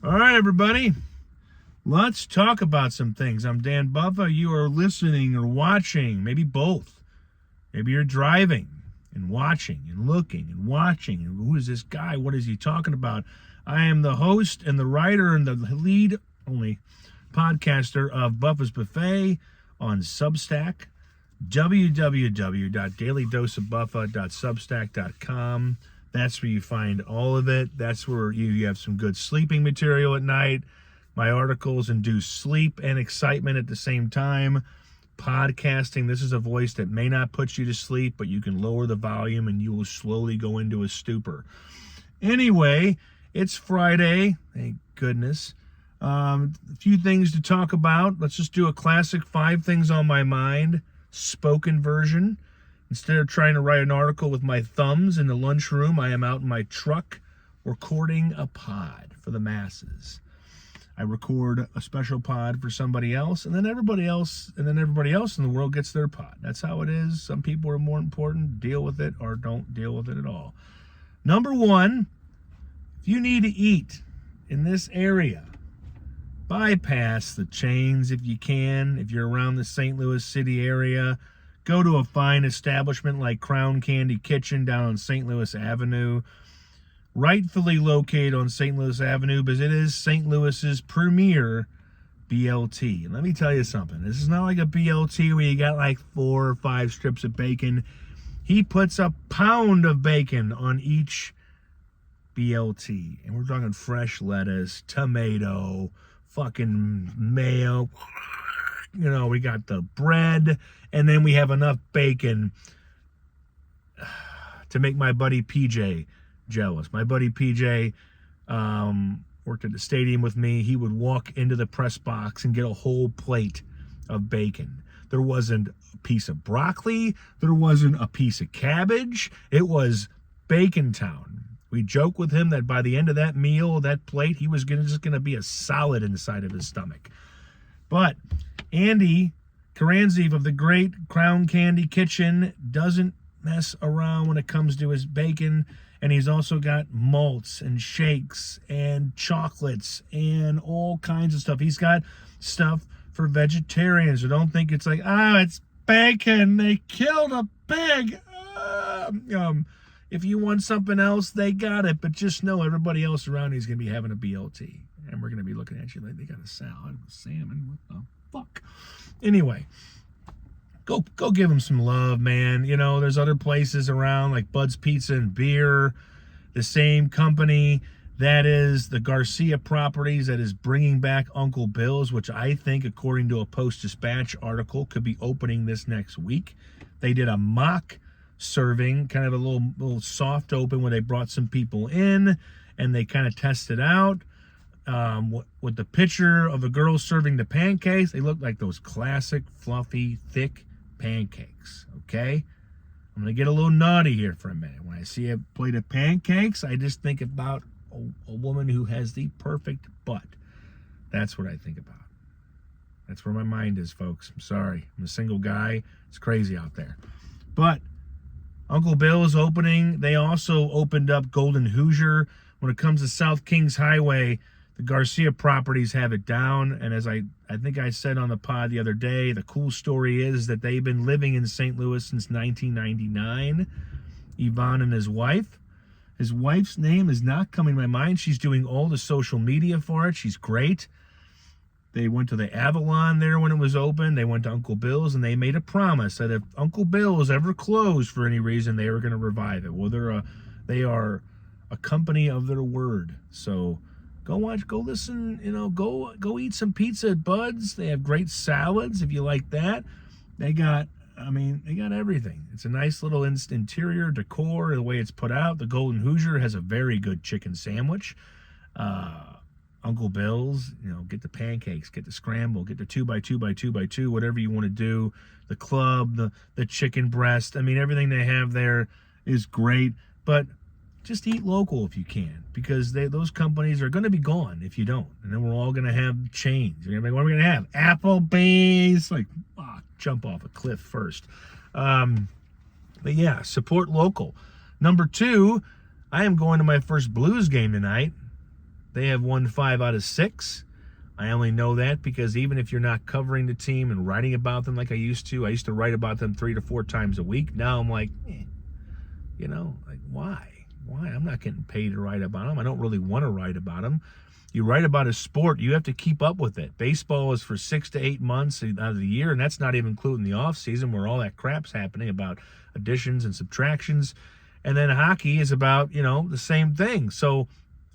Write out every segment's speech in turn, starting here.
All right, everybody. Let's talk about some things. I'm Dan Buffa. You are listening or watching, maybe both. Maybe you're driving and watching and looking and watching. And who is this guy? What is he talking about? I am the host and the writer and the lead only podcaster of Buffa's Buffet on Substack. www.dailydoseofbuffa.substack.com. That's where you find all of it. That's where you have some good sleeping material at night. My articles induce sleep and excitement at the same time. Podcasting, this is a voice that may not put you to sleep, but you can lower the volume and you will slowly go into a stupor. Anyway, it's Friday. Thank goodness. A few things to talk about. Let's just do a classic 5 things on my mind, spoken version. Instead of trying to write an article with my thumbs in the lunchroom, I am out in my truck recording a pod for the masses. I record a special pod for somebody else, and then everybody else in the world gets their pod. That's how it is. Some people are more important, deal with it, or don't deal with it at all. Number 1, if you need to eat in this area, bypass the chains if you can. If you're around the St. Louis City area, go to a fine establishment like Crown Candy Kitchen down on St. Louis Avenue. Rightfully located on St. Louis Avenue because it is St. Louis's premier BLT. And let me tell you something. This is not like a BLT where you got like 4 or 5 strips of bacon. He puts a pound of bacon on each BLT. And we're talking fresh lettuce, tomato, fucking mayo. You know, we got the bread, and then we have enough bacon to make my buddy PJ jealous. My buddy PJ worked at the stadium with me. He would walk into the press box and get a whole plate of bacon. There wasn't a piece of broccoli. There wasn't a piece of cabbage. It was Bacon Town. We joke with him that by the end of that meal, that plate, he was just going to be a solid inside of his stomach. But Andy Karanzeev of the great Crown Candy Kitchen doesn't mess around when it comes to his bacon. And he's also got malts and shakes and chocolates and all kinds of stuff. He's got stuff for vegetarians. So don't think it's like, it's bacon. They killed a pig. If you want something else, they got it. But just know everybody else around you is going to be having a BLT. And we're going to be looking at you like they got a salad with salmon. What the fuck? Anyway, go give them some love, man. You know, there's other places around like Bud's Pizza and Beer. The same company that is the Garcia Properties that is bringing back Uncle Bill's, which I think, according to a Post-Dispatch article, could be opening this next week. They did a mock serving, kind of a little soft open where they brought some people in and they kind of tested out. With the picture of the girl serving the pancakes, they look like those classic, fluffy, thick pancakes, okay? I'm going to get a little naughty here for a minute. When I see a plate of pancakes, I just think about a woman who has the perfect butt. That's what I think about. That's where my mind is, folks. I'm sorry. I'm a single guy. It's crazy out there. But Uncle Bill is opening. They also opened up Golden Hoosier. When it comes to South Kings Highway, the Garcia Properties have it down, and as I think I said on the pod the other day, the cool story is that they've been living in St. Louis since 1999, Yvonne and his wife. His wife's name is not coming to my mind. She's doing all the social media for it. She's great. They went to the Avalon there when it was open. They went to Uncle Bill's, and they made a promise that if Uncle Bill's ever closed for any reason, they were going to revive it. Well, they are a company of their word, so go watch, go listen, go eat some pizza at Bud's. They have great salads if you like that. They got everything. It's a nice little interior decor, the way it's put out. The Golden Hoosier has a very good chicken sandwich. Uncle Bill's, get the pancakes, get the scramble, get the 2x2x2x2, whatever you want to do. The club, the chicken breast. Everything they have there is great, but just eat local if you can, because those companies are going to be gone if you don't. And then we're all going to have chains. What are we going to have? Applebee's. Jump off a cliff first. But yeah, support local. Number 2, I am going to my first Blues game tonight. They have won 5 out of 6. I only know that because even if you're not covering the team and writing about them like I used to write about them 3 to 4 times a week. Now I'm like, like why? Why? I'm not getting paid to write about them. I don't really want to write about them. You write about a sport, you have to keep up with it. Baseball is for 6 to 8 months out of the year, and that's not even including the off season where all that crap's happening about additions and subtractions. And then hockey is about, the same thing. So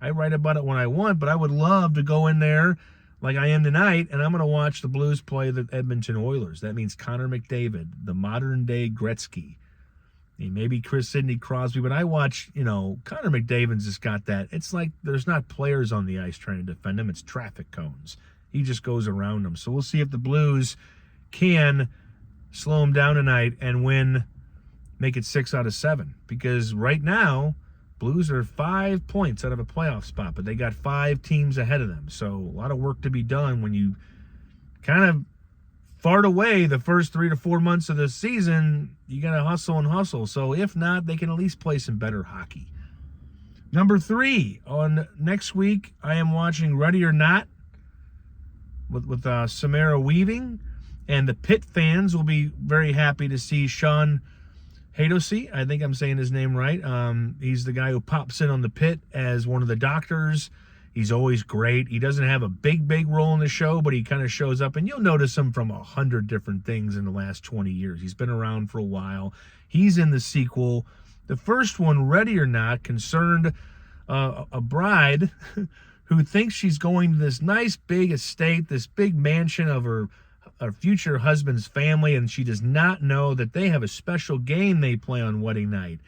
I write about it when I want, but I would love to go in there like I am tonight, and I'm going to watch the Blues play the Edmonton Oilers. That means Connor McDavid, the modern-day Gretzky. Maybe Sidney Crosby, but I watch, Connor McDavid's just got that. It's like there's not players on the ice trying to defend him. It's traffic cones. He just goes around them. So we'll see if the Blues can slow him down tonight and make it 6 out of 7. Because right now, Blues are 5 points out of a playoff spot, but they got 5 teams ahead of them. So a lot of work to be done when you kind of fart away the first 3 to 4 months of the season. You got to hustle and hustle. So if not, they can at least play some better hockey. Number 3, on next week, I am watching Ready or Not with Samara Weaving. And the Pitt fans will be very happy to see Sean Haydosi. I think I'm saying his name right. He's the guy who pops in on the Pitt as one of the doctors. He's always great. He doesn't have a big role in the show, but he kind of shows up, and you'll notice him from 100 different things in the last 20 years. He's been around for a while. He's in the sequel. The first one, Ready or Not, concerned a bride who thinks she's going to this nice big estate, this big mansion of her future husband's family, and she does not know that they have a special game they play on wedding night.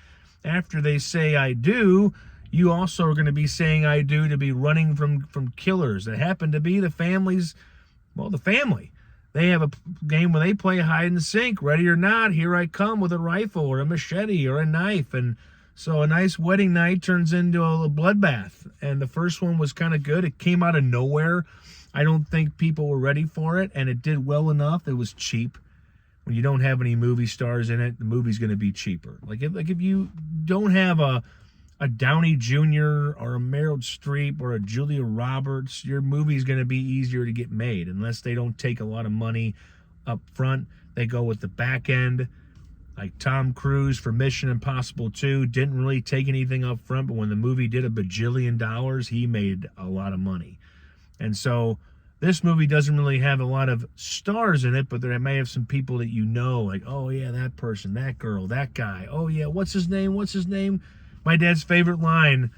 After they say I do, you also are going to be saying I do to be running from killers that happen to be the family. They have a game where they play hide and seek. Ready or not, here I come with a rifle or a machete or a knife. And so a nice wedding night turns into a bloodbath. And the first one was kind of good. It came out of nowhere. I don't think people were ready for it, and it did well enough. It was cheap. When you don't have any movie stars in it, the movie's going to be cheaper. Like if you don't have a Downey Jr. or a Meryl Streep or a Julia Roberts, your movie's going to be easier to get made unless they don't take a lot of money up front. They go with the back end. Like Tom Cruise for Mission Impossible 2 didn't really take anything up front, but when the movie did $1 bajillion, he made a lot of money. And so this movie doesn't really have a lot of stars in it, but there may have some people that like, oh yeah, that person, that girl, that guy. Oh yeah, what's his name? My dad's favorite line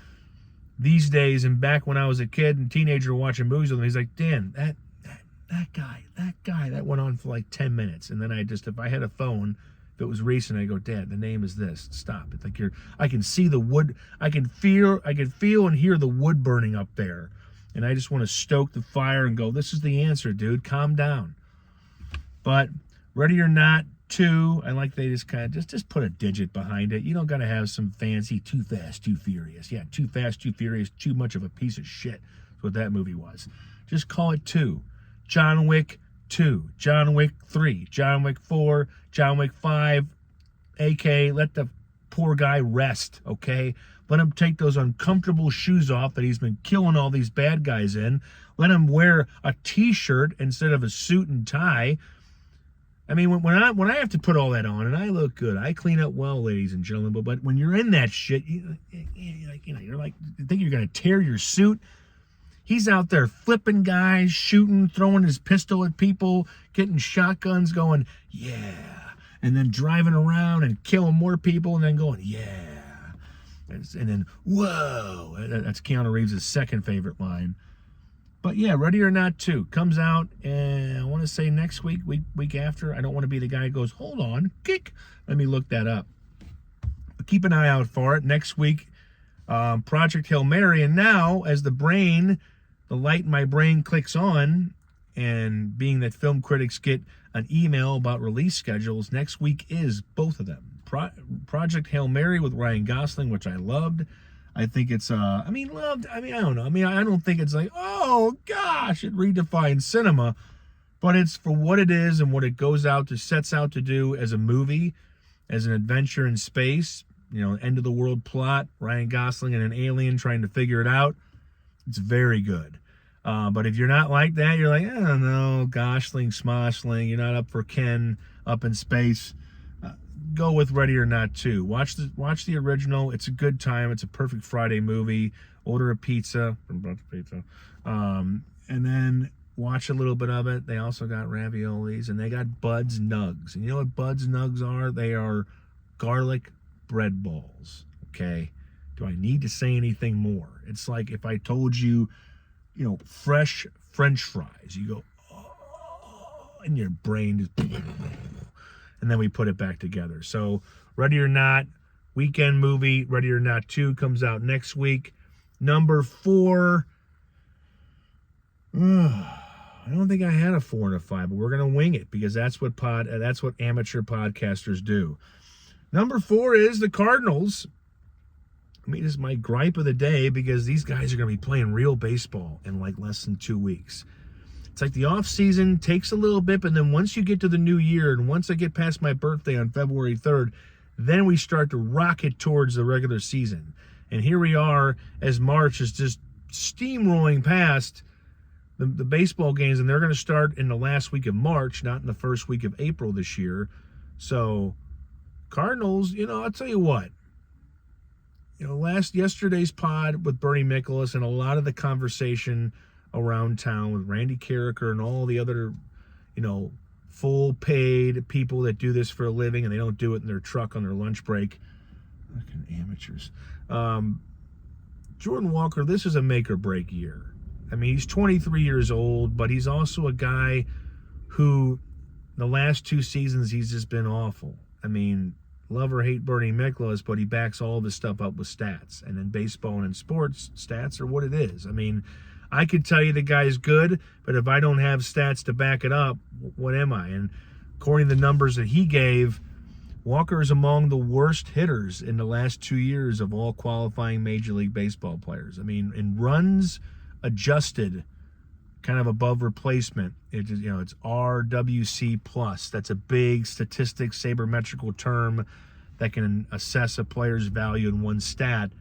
these days, and back when I was a kid and teenager watching movies with him, he's like, Dan, that guy, that went on for like 10 minutes. And then if I had a phone, if it was recent, I go, Dad, the name is this. Stop. It's like I can see the wood. I can feel and hear the wood burning up there. And I just want to stoke the fire and go, this is the answer, dude. Calm down. But Ready or Not 2, I like they just kind of just put a digit behind it. You don't got to have some fancy Too Fast, Too Furious. Yeah, Too Fast, Too Furious, too much of a piece of shit. That's what that movie was. Just call it 2. John Wick 2, John Wick 3, John Wick 4, John Wick 5. AK, let the poor guy rest, okay? Let him take those uncomfortable shoes off that he's been killing all these bad guys in. Let him wear a T-shirt instead of a suit and tie. I mean, when I have to put all that on and I look good, I clean up well, ladies and gentlemen. But when you're in that shit, you're like, you think you're gonna tear your suit. He's out there flipping guys, shooting, throwing his pistol at people, getting shotguns, going yeah, and then driving around and killing more people, and then going yeah. And then, whoa, that's Keanu Reeves' second favorite line. But yeah, Ready or Not 2 comes out, and I want to say next week after. I don't want to be the guy who goes, hold on, kick. Let me look that up. But keep an eye out for it. Next week, Project Hail Mary. And now, as the light in my brain clicks on, and being that film critics get an email about release schedules, next week is both of them. Project Hail Mary with Ryan Gosling, which I loved. I think it's, I don't know. I don't think it's like, oh gosh, it redefines cinema, but it's for what it is and what it sets out to do as a movie, as an adventure in space, end of the world plot, Ryan Gosling and an alien trying to figure it out. It's very good. But if you're not like that, you're like, I don't know, goshling, smoshling, you're not up for Ken up in space, go with Ready or Not 2. Watch the original. It's a good time. It's a perfect Friday movie. Order a pizza from Brunch Pizza. And then watch a little bit of it. They also got raviolis, and they got Bud's Nugs. And you know what Bud's Nugs are? They are garlic bread balls, okay? Do I need to say anything more? It's like if I told you, fresh French fries. You go, oh, and your brain just, and then we put it back together. So Ready or Not, weekend movie. Ready or Not 2 comes out next week. Number 4, I don't think I had a 4 and a 5, but we're gonna wing it because that's what amateur podcasters do. Number 4 is the Cardinals. This is my gripe of the day because these guys are gonna be playing real baseball in like less than 2 weeks. It's like the off season takes a little bit, but then once you get to the new year and once I get past my birthday on February 3rd, then we start to rocket towards the regular season. And here we are as March is just steamrolling past the baseball games, and they're going to start in the last week of March, not in the first week of April this year. So Cardinals, I'll tell you what, yesterday's pod with Bernie Miklasz and a lot of the conversation around town with Randy Carricker and all the other, full paid people that do this for a living and they don't do it in their truck on their lunch break. Fucking amateurs. Jordan Walker, this is a make or break year. He's 23 years old, but he's also a guy who the last 2 seasons he's just been awful. Love or hate Bernie Miklasz, but he backs all of his stuff up with stats. And in baseball and in sports, stats are what it is. I could tell you the guy's good, but if I don't have stats to back it up, what am I? And according to the numbers that he gave, Walker is among the worst hitters in the last 2 years of all qualifying Major League Baseball players. In runs adjusted, kind of above replacement, it's RWC plus. That's a big statistic sabermetrical term that can assess a player's value in one stat.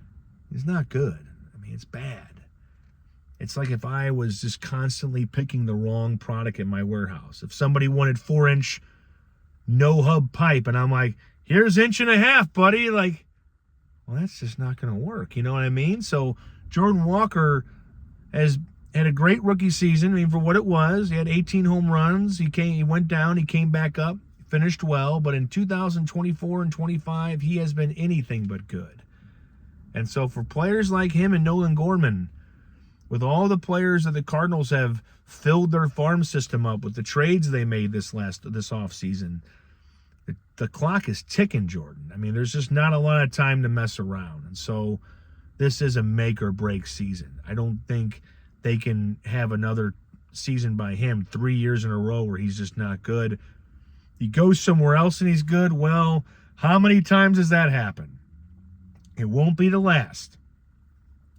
It's not good. It's bad. It's like if I was just constantly picking the wrong product in my warehouse. If somebody wanted 4-inch no hub pipe and I'm like, here's 1.5 inches, buddy. Like, well, that's just not going to work. You know what I mean? So Jordan Walker has had a great rookie season. For what it was, he had 18 home runs. He went down, he came back up, finished well. But in 2024 and 25, he has been anything but good. And so for players like him and Nolan Gorman, with all the players that the Cardinals have filled their farm system up with the trades they made this offseason, the clock is ticking, Jordan. There's just not a lot of time to mess around. And so this is a make or break season. I don't think they can have another season by him 3 years in a row where he's just not good. He goes somewhere else and he's good. Well, how many times has that happened? It won't be the last.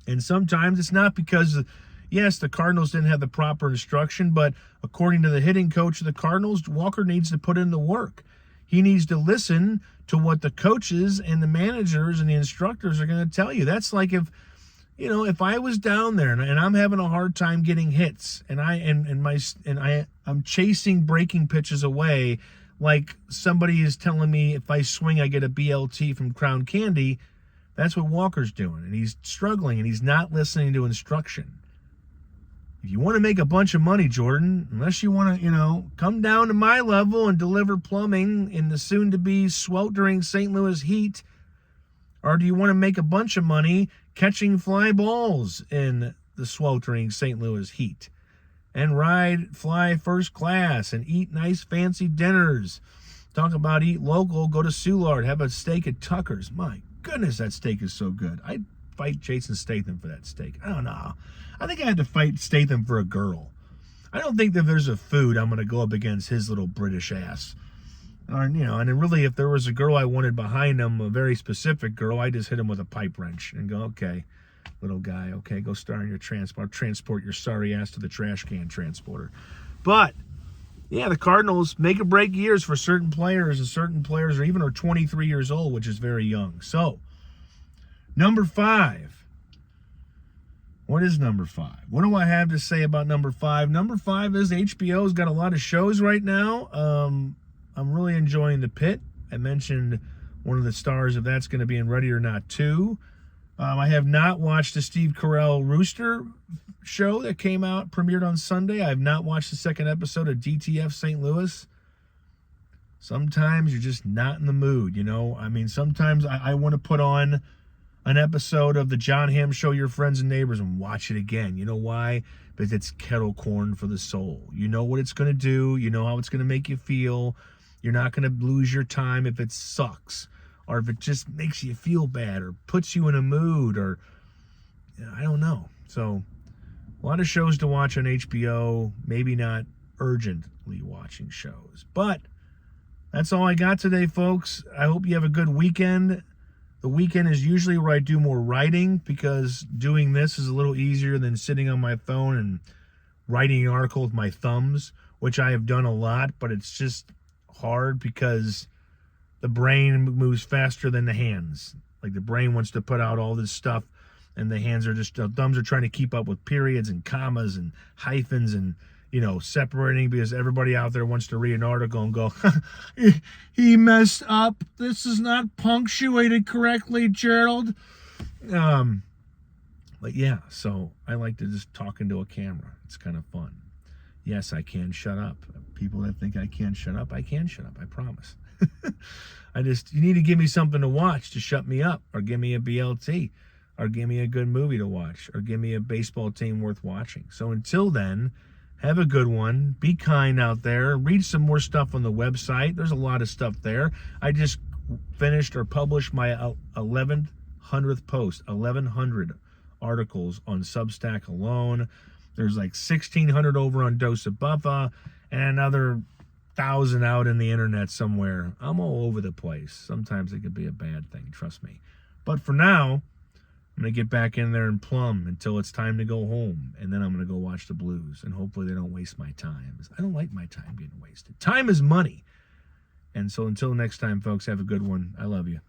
And sometimes it's not because, yes, the Cardinals didn't have the proper instruction, but according to the hitting coach of the Cardinals, Walker needs to put in the work. He needs to listen to what the coaches and the managers and the instructors are going to tell you. That's like if I was down there and I'm having a hard time getting hits and I'm chasing breaking pitches away, like somebody is telling me if I swing I get a BLT from Crown Candy. That's what Walker's doing, and he's struggling, and he's not listening to instruction. If you want to make a bunch of money, Jordan, unless you want to, come down to my level and deliver plumbing in the soon-to-be sweltering St. Louis heat, or do you want to make a bunch of money catching fly balls in the sweltering St. Louis heat and fly first class and eat nice fancy dinners? Talk about eat local, go to Soulard, have a steak at Tucker's. My goodness, that steak is so good. I'd fight Jason Statham for that steak. I don't know. I think I had to fight Statham for a girl. I don't think that there's a food I'm going to go up against his little British ass. And really, if there was a girl I wanted behind him, a very specific girl, I just hit him with a pipe wrench and go, okay, little guy, okay, go start in your transport your sorry ass to the trash can transporter. But yeah, the Cardinals make or break years for certain players, and certain players are 23 years old, which is very young. So, number 5. What is number 5? What do I have to say about number 5? Number 5 is HBO's got a lot of shows right now. I'm really enjoying The Pit. I mentioned one of the stars of that's going to be in Ready or Not 2. I have not watched the Steve Carell Rooster show that came out, premiered on Sunday. I have not watched the second episode of DTF St. Louis. Sometimes you're just not in the mood, you know? I mean, sometimes I want to put on an episode of the John Hamm Show, Your Friends and Neighbors, and watch it again. You know why? Because it's kettle corn for the soul. You know what it's going to do. You know how it's going to make you feel. You're not going to lose your time if it sucks, or if it just makes you feel bad, or puts you in a mood, or I don't know. So a lot of shows to watch on HBO, maybe not urgently watching shows. But that's all I got today, folks. I hope you have a good weekend. The weekend is usually where I do more writing, because doing this is a little easier than sitting on my phone and writing an article with my thumbs, which I have done a lot, but it's just hard because the brain moves faster than the hands. Like, the brain wants to put out all this stuff, and the hands are just, the thumbs are trying to keep up with periods and commas and hyphens and, you know, separating, because everybody out there wants to read an article and go, he messed up. This is not punctuated correctly, Gerald. But yeah, so I like to just talk into a camera. It's kind of fun. Yes, I can shut up. People that think I can't shut up, I can shut up, I promise. You need to give me something to watch to shut me up, or give me a BLT, or give me a good movie to watch, or give me a baseball team worth watching. So until then, have a good one. Be kind out there. Read some more stuff on the website. There's a lot of stuff there. I just finished or published my 1,100th post, 1,100 articles on Substack alone. There's like 1,600 over on Dose of Buffa, and another 1,000 out in the internet somewhere. I'm all over the place. Sometimes it could be a bad thing, trust me. But for now, I'm going to get back in there and plumb until it's time to go home. And then I'm going to go watch the Blues. And hopefully they don't waste my time. I don't like my time getting wasted. Time is money. And so until next time, folks, have a good one. I love you.